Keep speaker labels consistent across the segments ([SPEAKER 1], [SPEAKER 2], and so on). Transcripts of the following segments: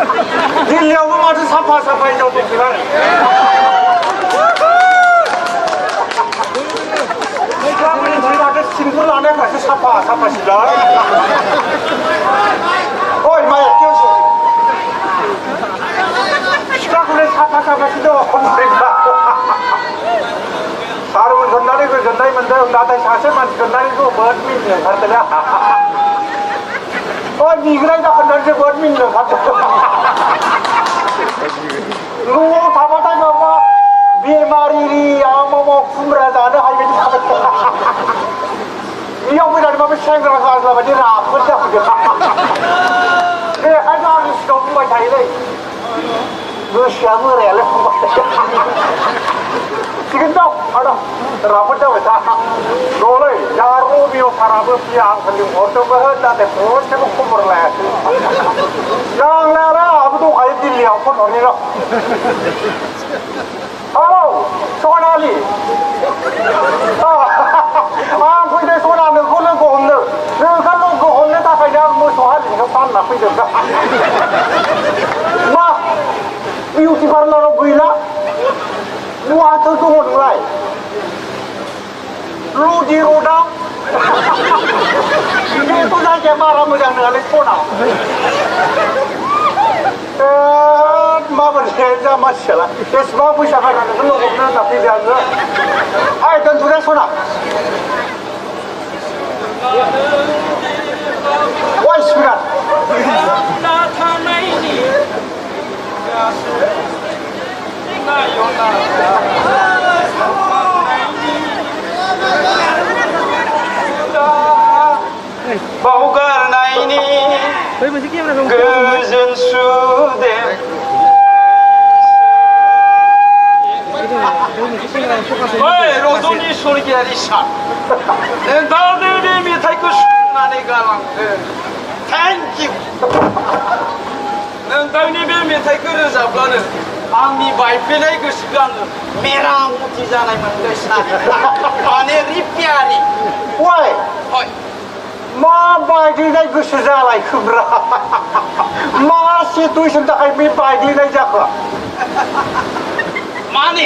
[SPEAKER 1] दिल्लीयावबो माथो साफा साफा हिनजाव दंसोगारो सिख्लाफोरनिफ्राय माथो सिंगुर लानायफ्रासो साफा साफासिनलाय ओइ मा एखेयावसो सिख्लाखौलाय साफा साफासिन दङ सारमोन खोन्थानाय गोजोननाय मोनदों नाथाय सासे मानसि खोन्थानाय जोबोद मिनिनो ओंखारदोंलै ओइ बिग्राय दा खोन्थानो जोबोद मिनिनो ओंखारदों न'आव थाबाथाय माबा बेमारि आमाव खुमब्रा जानो हायबायदि थाबाय बेयाव फैनानै माबा सेंग्रा जाग्रा बायदि राफोद जाफैदों बेखायनो आंनि सिगाङाव बुंबाय थायोलै गोसोआ बोरायालाय बुंबाय थायो थिगैनो दं आदा राफोद जाबाय था न'लै जोंहा रबिअ साराबो फैया आंखौ लिंहरदोंमोन नाथाय खनसेबो खबर लायासै नांलायालै आंहाबो दंखायो दिल्लीयाव फन हरनि र' हेलौ सनालि आं फैदों सना नोंखौ लोगो हमनो नोंखौ लोगो हमनो थाखायनो आं मोसौ हालिखौ फानना फैदों मा बिउटि पार्लाराव गैला बहाथो दङ नोंलाय लुदि रडआव बेथ' जायगाया बारा मोजां नङालै सना माबोरै जा मानसियालाय बेसेबां फैसा गारना नोंखौ लोगो हमनो होनना फैदों आङो ओइ दोनथ'दे सना वाइ स्पिकार बावगारनायनि गोजोन सुदेम ओइ रजनि सरगियारि सान नोंथांनो बे मेथाइखौ संनानै गालांदों थेंक इउ नोंथांनि बे मेथाइखौ रोजाबब्लानो आंनि बायफ्लेनाय गोसोखौ आङो मेरामति जानाय मोनदों सान माने रिपेयारिं ओइ माबायदिनाय गोसो जालायखोब्रा मा सिटुवेसन थाखाय बेबायदिनाय जाखो माने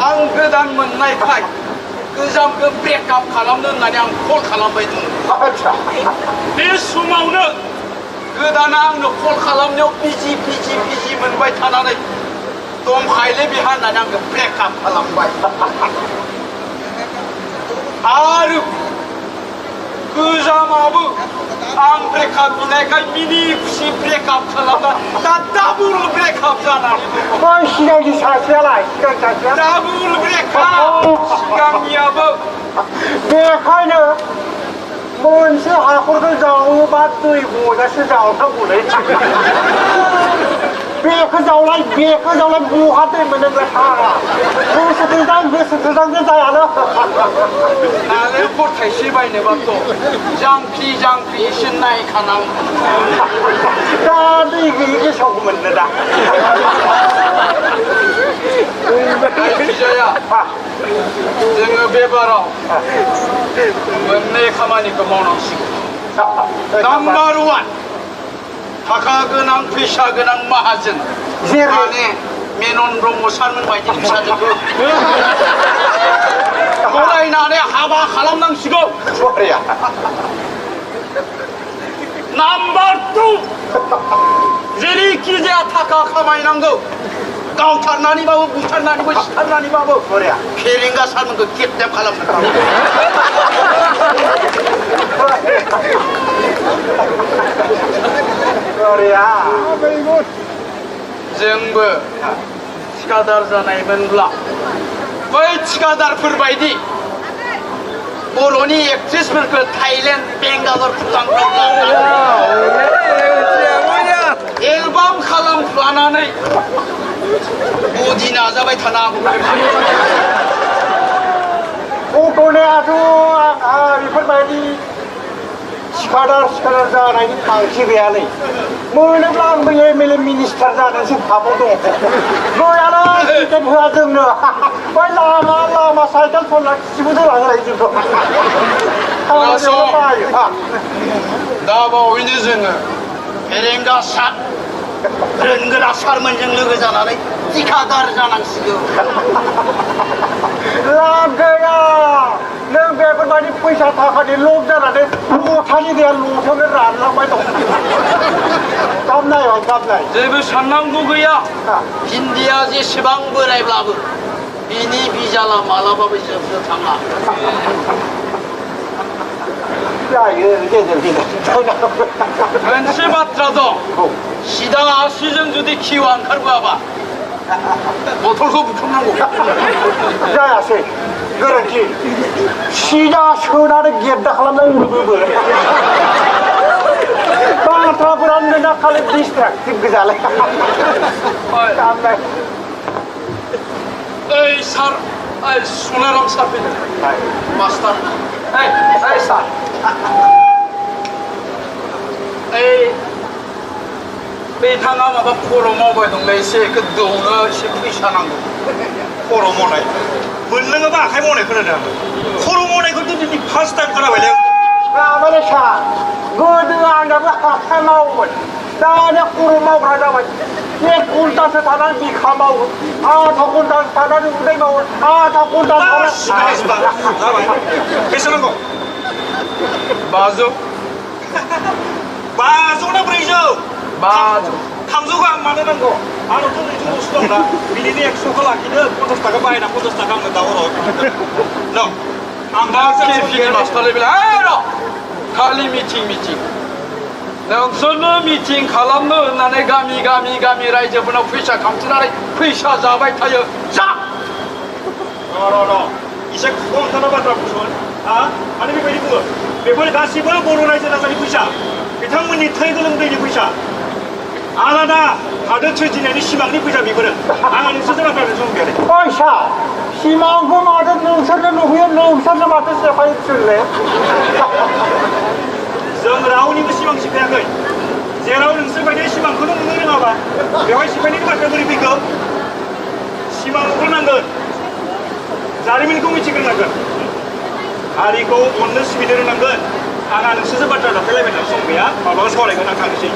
[SPEAKER 1] आं गोदान मोननायखाय गोजामखौ ब्रेकआप खालामनो होननानै आं कल खालामबाय दं बे समावनो गोदाना आंनो कल खालामनायाव बिजि मोनबाय थानानै दंखायोलै बेहा होननानै आंखौ ब्रेकआप खालामबाय आरो गोजामाबो आं ब्रेकआप बिनायखाय मिनि खुसि ब्रेकआप खालामना दा डाबल ब्रेकआप जानानै दं सिगांनि सासेयालाय डाबल ब्रेकआप सिगांनियाबो बेखायनो मोनसे हाखरखौ जावोबा दै बजासे जावनांगौलै बेखौ जावलाय बहा दै मोनोब्ला थाङा गोसो थोजांजों जायानो नालेंखर थाइसे बायनोबाथ' जांख्रि एसे नायखानांगौ दा दै गैयि गेसावबो मोननो दा जायखिजाया जोङो बे बाराव मोननै खामानिखौ मावनांसिगौ नाम्बार वान थाखा गोनां फैसा गोनां माहाजोन माने मेनन ब्रह्म सारमोन बायदि फिसाजोखौ फरायनानै हाबा खालामनांसिगौ नाम्बार टु जेरैखि जाया थाखा खामायनांगौ गावथारनानैबाबो बुथारनानैबो सिथारनानैबाबो फेरेंगा सारमोनखौ किडनेप खालामनांगौ जोंबो थिखादार जानायमोनब्ला बै थिखादारफोरबायदि बर'नि एक्ट्रेसफोरखौ थाइलेण्ड बेंगालर भुटानफ्राव एलबाम खालामफ्लानानै बदि नाजाबाय थानो हागौ गथ'नियाथ' आंहा बेफोरबायदि थिखादार जानायनि थांखि गैयालै मोनोब्ला आंबो एमएलए मिनिस्टार जानोसो खाबु दं गैयालै टिकेट होआ जोंनो बै लामा साइकेल सनना खिबोदो लांलाय जोंखौ खामानियावनो बायो
[SPEAKER 2] दा बावैनो जोङो फेरेंगा सार
[SPEAKER 1] रोंगोरा सारमोनजों लोगो जानानै थिखादार जानांसिगौ
[SPEAKER 2] लाब गैया नों बेफोरबायदि फैसा थाखानि लब जानानै लथानि दैया लथायावनो रानलांबाय दं गाबनाय गाबनाय
[SPEAKER 1] जेबो साननांगौ गैया हिन्दीया जेसेबां बोरायब्लाबो बिनि बिजाला मालाबाबो जोबनो थाङा
[SPEAKER 2] जायो गेजेर गेजेर
[SPEAKER 1] मोनसे बाथ्रा दं सिदा आसिजों जुदि खिवा ओंखारबोआबा बथलखौ बुख्रुबनांगौ
[SPEAKER 2] जायासै गोरोन्थि सिदा सोनानै गेद्दा खालामनाय नुबोबो बाथ्राफोरानो नोंना खालि डिसट्राक्टिभ गोजालाय
[SPEAKER 1] ओइ सार ओइ सनाराम सार फैदों मास्टार ओइ सार ओइ बिथाङा माबा खर' मावबाय दंलै एसे दौनो एसे फैसा नांगौ
[SPEAKER 3] खर' मावनाय मोनलोङोबा आखाइ मावनाय खोनादों आङो खर' मावनायखौथ' दिनै फार्स्ट टाइम खोनाबायलै
[SPEAKER 2] माबालै सार गोदो आंनाबो आखाइ मावोमोन दानिया खर' मावग्रा जाबाय 1 घन्टासो थानानै बिखा मावो आधा घन्टासो थानानै उदै मावो आधा घन्टासो
[SPEAKER 3] जाबाय बेसे नांगौ
[SPEAKER 1] 500
[SPEAKER 3] ना 400 300 गाहाम मानो नांगौ आंनावथ' 200 दं ना बिनिनो 100खौ लाखिदो 50 थाखा बाहायना 50 थाखा आंनो दा हराव न आं दा
[SPEAKER 1] केपिनि मास्टार लेभेल खालि मिटिं नोंसोरनो मिटिं खालामनो होननानै गामि रायजोफोरनाव फैसा खांथिनानै फैसा जाबाय थायो जा
[SPEAKER 3] र' एसे खुगा हमथाना बाथ्रा बुंसोन माने बेबायदि बुङो बेफोर गासिबो बर' रायजो राजानि फैसा बिथांमोननि थै गोलोमदैनि फैसा आलादा हादोर सोरजिनायनि सिमांनि फैसा बेफोरो आंहा नोंसोरजों बाथ्रा बुंबाय
[SPEAKER 2] फैसा सिमांखौ माथो नोंसोरनो नुहैयो नोंसोरनो माथो सेफायो बिसोरले
[SPEAKER 3] जों रावनिबो सिमां सिफायाखै जेराव नोंसोर बायदि सिमांखौनो नुनो रोङाबा बेवहाय सिफायनायनि बाथ्राया बोरै फैगौ सिमां नुग्रोनांगोन जारिमिनखौ मिथिग्रोनांगोन हारिखौ अननो सिबिनो रोंनांगोन आंहा नोंसोरजों बाथ्रा दाख्लायलायबाय थानो सम गैया माब्लाबा सावरायगोन आं थांनोसै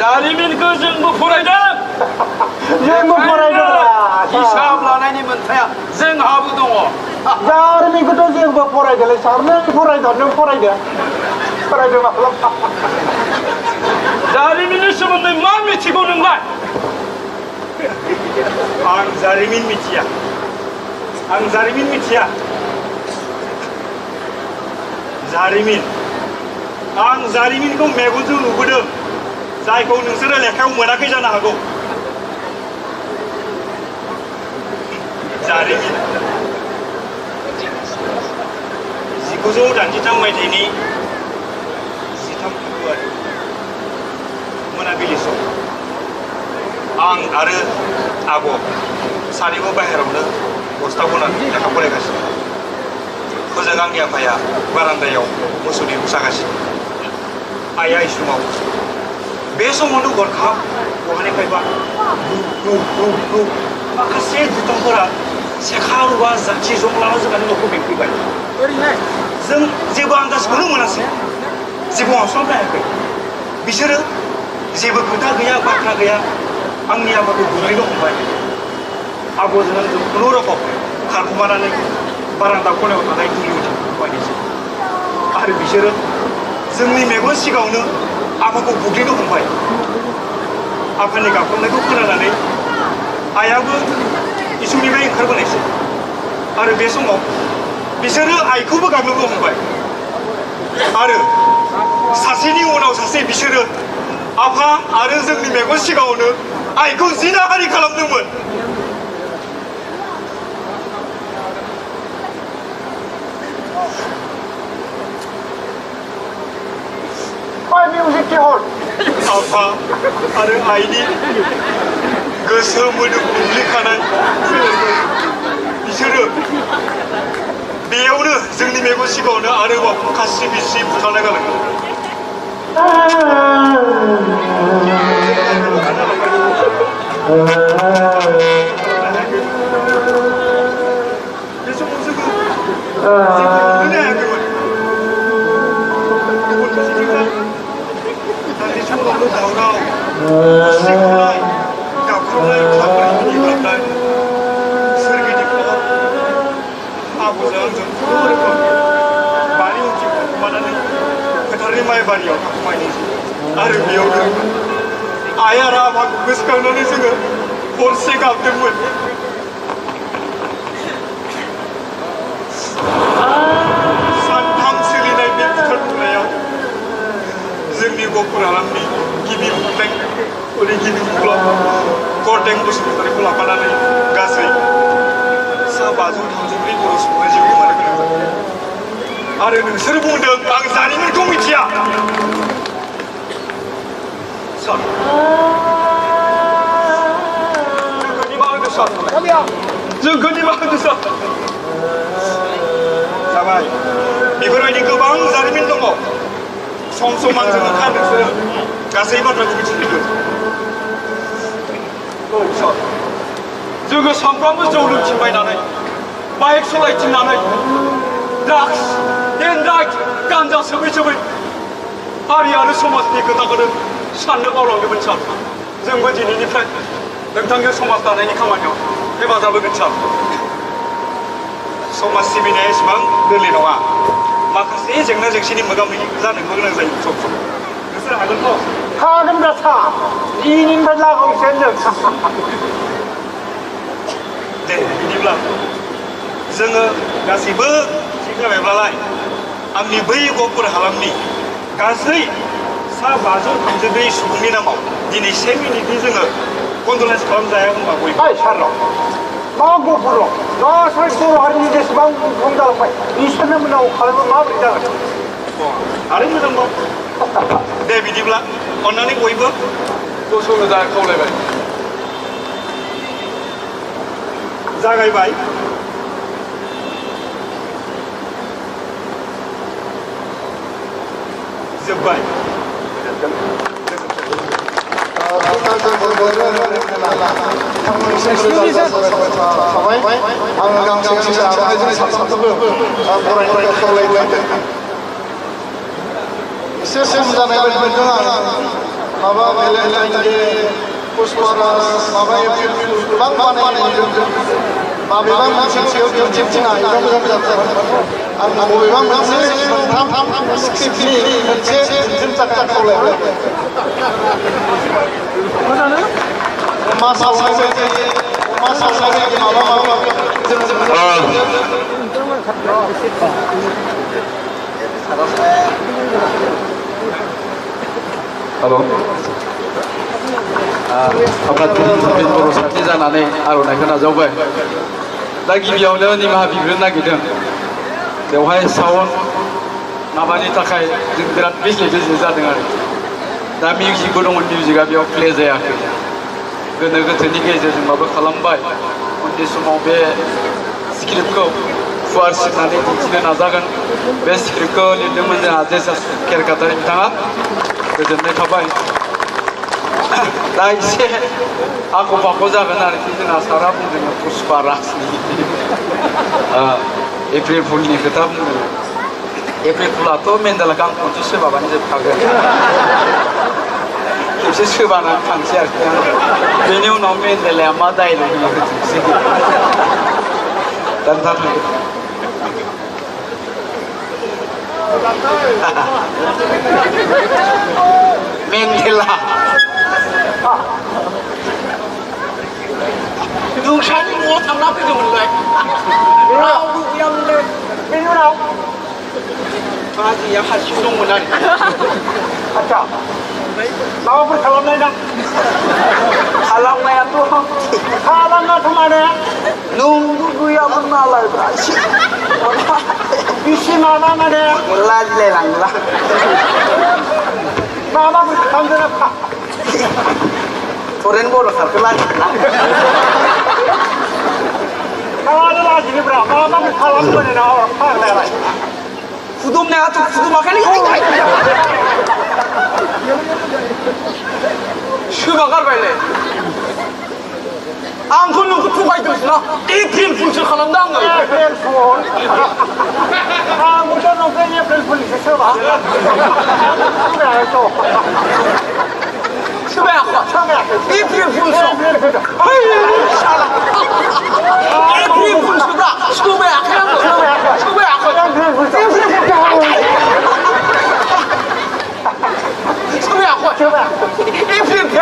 [SPEAKER 1] जारिमिनखौ जोंबो फरायदों हिसाब लानायनि मोन्थाया जोंहाबो दङ
[SPEAKER 2] जारिमिनखौथ' जोंबो फरायदोंलै सार नों फरायदो माब्लाबा
[SPEAKER 1] जारिमिननि सोमोन्दै मा मिथिगौ नोंलाय
[SPEAKER 3] आं जारिमिन मिथिया आं जारिमिनखौ मेगनजों नुबोदों जायखौ नोंसोरो लेखायाव मोनाखै जानो हागौ जारिमिन 1983 मायथाइनि 13 फेब्रुवारि मोनाबिलि सम आं आरो आब' सानैबो बाहेरावनो बस्ता बनानै लेखा फरायगासिनो हजों आंनि आफाया बारान्दायाव मोसौनि मोसागासिनो आइया इसिङाव बे समावनो हरखाब बहानिफ्रायबा माखासे दुथांफोरा सेखा रुवा जाथि जं लाना जोंहानि न'खौ बेंफैबाय जों जेबो आन्दाजखौनो मोनासै जेबो हमस्लाबनो हायाखै बिसोरो जेबो खोथा गैया बाथ्रा गैया आंनि आफाखौ बुज्रिनो हमबाय आब'जों जों खुनुरखम खारखुमानानै बारान्दा खनायाव थानाय दुलियाव थांबायनोसै आरो बिसोरो जोंनि मेगन सिगाङावनो आफाखौ बुग्लिनो हमबाय आफानि गाबख्रावनायखौ खोनानानै आइयाबो इसुंनिफ्राय ओंखारबोनायसै आरो बे समाव बिसोरो आइखौबो गाबनोबो हमबाय आरो सासेनि उनाव सासे बिसोरो आफा आरो जोंनि मेगन सिगाङावनो आइखौ जिनाहारि खालामदोंमोन
[SPEAKER 2] मिउजिक हल
[SPEAKER 3] आफा आरो आइनि गोसो मोदोम गुग्लिखानाय बिसोरो बेयावनो जोंनि मेगन सिगाङावनो आरोबाव खासि बिसि बुथारना गालाङो बे समाव जोङो जेबो हमनो हायाखैमोन बिदिब्ला दानि समावनो दावराव मुस्रि खनाय गाबख्रावनाय खामानि मावनाय सोरगिदिं आबौजों आंजों खुनुरोखोम बारि उनथिं थाखुमानानै फोथारनि माइ बारियाव थाखुमायनोसै आरो बेयावनो आइ आरो आफाखौ गोसोखांनानै जोङो हरसे गाबदोंमोन। सानथाम सोलिनाय बे फोथार बुंनायाव जोंनि गफुर हालामनि गिबि मुंख्लें गिबि मुंख्लं गरदें बसुमतारीखौ लाफानानै गासै सा 534 बर' सुबुङा जिउ गोमानो गोनां जादों। आरो नोंसोर बुंदों आं जारिमिनखौ मिथिया। सार जोंखौ निमाहा होदो सार। जाबाय बेफोरबायदि गोबां जारिमिन दङ। सम सम आंजों ओंखार नोंसोरो गासै बाथ्राखौ मिथिजोबो।
[SPEAKER 1] औ सार जोङो सानफ्रामबो जौ लोंथिंबायनानै बाइक सालायथिंनानै ड्राग्स डेन्ड्राइट गान्जा सोबै सोबै हारि आरो समाजनि खोथाखौनो साननो बावलांदोंमोन सार। जोंबो दिनैनिफ्राय नोंथांजों समाज दानायनि खामानियाव हेफाजाब होगोन सार।
[SPEAKER 3] समाज सिबिनाया एसेबां गोरलै नङा। माखासे जेंना जेंसिनि मोगा मोगि जानोबो गोनां जायो सम सम। नोंसोर हागोनथ'?
[SPEAKER 2] हागोनब्रा सार दिनैनिफ्राय लागावसै जों।
[SPEAKER 3] दे बिदिब्ला जोङो गासैबो थिग जाबायब्लालाय आंनि बै गहपुर हालामनि गासै सा 534 सुबुंनि नामाव दिनै 1 मिनिटनि जोङो कन्डलेन्स खालामजाया होनबा बयबो।
[SPEAKER 2] सारनाव मा गफुर गासै बर' हारिनि जेसेबां मुंख्लं जालांबाय बिसोरनो मोनाव खालामो माबोरै जागोन?
[SPEAKER 3] आरो मोजांबाव। दे बिदिब्ला अन्नानै बयबो
[SPEAKER 1] गसंनो खावलायबाय।
[SPEAKER 3] जागायबाय। जोब्बाय।
[SPEAKER 4] आङो गांसे आर'नाइजों साथामखौबो बरायनो खावलायबाय। एसे सम जानाय बायदि मोनदों आं। माबा भेलेन्टाइन दे पुष्पारास माबा एप्रिल फुल गोबां बानायनाय नुदों। माबेबा मोनसे दिन्थिना एबा मोजां जाथारमोन। आं बबेबा मोनसे मोनथाम स्क्रिप्टनि मोनसे दिन्थिनो थाखाय खावलायबाय। अमा सावनाय बायदि माबा माबि
[SPEAKER 1] हेल' आफादगिरि बर' साथि जानानै आर'नाइखौ नाजावबाय। दा गिबियावनो निमाहा बिग्रोनो नागिरदों। बेवहाय साउन्ड माबानि थाखाय जों बिराद बेले जादों आरो दा मिउजिकबो दंमोन, मिउजिकआ बेयाव प्ले जायाखै। गोनो गोथोनि गेजेरजों माबा खालामबाय। उननि समाव बे स्क्रिप्टखौ फुवारसिनानै दिन्थिनो नाजागोन। बे स्क्रिप्टखौ लिरदोंमोन जोंहा जेसास केरकाटारि बिथाङा। गोजोननाय थाबाय। दा एसे आख' फाख' जागोन आरोखि जोंहा सारा बुंदों पुष्पा राजनि एप्रिल फुलनि खोथा बुंदों। एप्रिल फुलाथ' मेन्देलाखौ आं खनसे सोबाबानो जोबखागोन। खेबसे सोबानानै थांसै आरोखि आं। बेनि उनाव मेन्देलाया मा डायलग होयो होथोंसै। दा नोंथां मेन्देला नोंसानि न'आव थांना फैदोंमोनलाय रावबो गैयामोनलै।
[SPEAKER 2] बेनि उनाव
[SPEAKER 1] बाजैया हारसिं दंमोन आरो।
[SPEAKER 2] आच्छा माबाफोर खालामनाय ना?
[SPEAKER 1] खालामनायाथ'
[SPEAKER 2] खालामनाथ' माने
[SPEAKER 1] नोंबो गैयामोन नालाय
[SPEAKER 2] बिसि माबा माने
[SPEAKER 1] लाजिलायलांला।
[SPEAKER 2] माबाफोर खालामदों
[SPEAKER 1] फरेन बर' सारखौ लाजिला।
[SPEAKER 2] मानो लाजिनोब्रा माबाफोर खालामबोनो ना फाग्लायालाय।
[SPEAKER 1] फुदुमनायाथ' फुदुमाखैलै। सोबा गारबायलै। आंथ' नोंखौ थगायदोंसोना। 에이프릴 풀스 칼람당
[SPEAKER 2] 에프릴 풀. 무슨 놈의 에프릴 풀이 있어봐. 처음에 알죠.
[SPEAKER 1] 처음에 아까 에이프릴 풀스
[SPEAKER 2] 에프릴
[SPEAKER 1] 샤라 에이프릴 풀스가 처음에 아까 처음에 아까
[SPEAKER 2] 에프릴 풀.
[SPEAKER 1] 처음에 아까
[SPEAKER 2] 처음에
[SPEAKER 1] 에이프릴 풀스